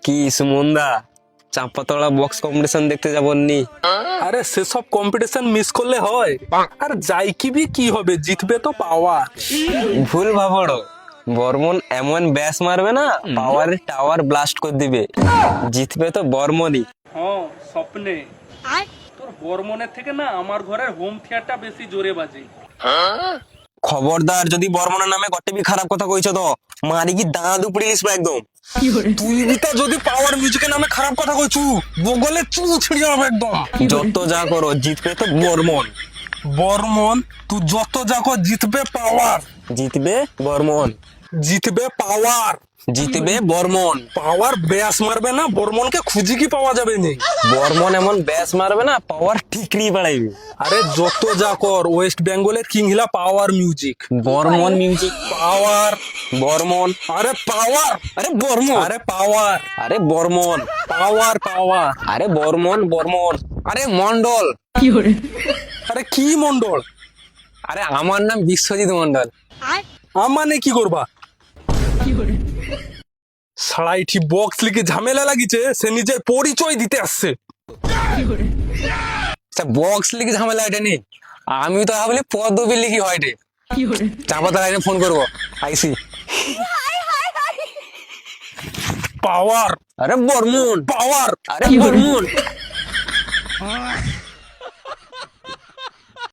কি সুমনদা, Chapatala box competition দেখতে যাবনি? আরে সেসব কম্পিটিশন মিস করলে হয়? আর যাই কি হবে, জিতবে তো পাওয়ার। ভুল ভাবড়ো, বর্মন এমন ব্যাস মারবে না, পাওয়ারের টাওয়ার ব্লাস্ট করে দিবে। জিতবে তো বর্মনই। হ্যাঁ, স্বপ্নে তোর বর্মনের থেকে না আমার ঘরের হোম থিয়েটারটা বেশি জোরে বাজে। খবরদার, যদি বর্মনের নামে গটেবি খারাপ কথা কইছো তো মারি কি দাঁত উপড়ে নিস একদম। তুই বিটা যদি পাওয়ার মিউজিকের নামে খারাপ কথা কইছু, বগলে চুল ছিড়ে যাবে একদম। যত যা করো জিতবে তো বর্মন। বর্মন, তুই যত যা কর জিতবে পাওয়ার। জিতবে বর্মন। জিতবে পাওয়ার। জিতবে বর্মন। পাওয়ার ব্যাস মারবে না, বর্মনকে খুঁজি কি পাওয়া যাবে নি। বর্মন এমন ব্যাস মারবে না, পাওয়ার ঠিকরি বাড়াইবে। আরে যত যা কর, ওয়েস্ট বেঙ্গলের কিংহিলা পাওয়ার মিউজিক। বর্মন মিউজিক। পাওয়ার। বর্মন। আরে পাওয়ার। আরে বর্মন। আরে পাওয়ার। আরে বর্মন। পাওয়ার পাওয়ার। আরে বর্মন বর্মন। আরে মন্ডল। আরে কি মন্ডল? আরে আমার নাম বিশ্বজিৎ মন্ডল। আমানে কি করবা? সাড়াইটি বক্স লিখে ঝামেলা লাগিছে, সে নিজের পরিচয় দিতে আসছে। বক্স লিখে ঝামেলা এটা নেই, আমি তো ভাবলি পদবি লিখি হয় রে। চাপাতা লাইনে ফোন করবো, আইসি। পাওয়ার। আরে বর্মন। পাওয়ার। আরে বর্মন।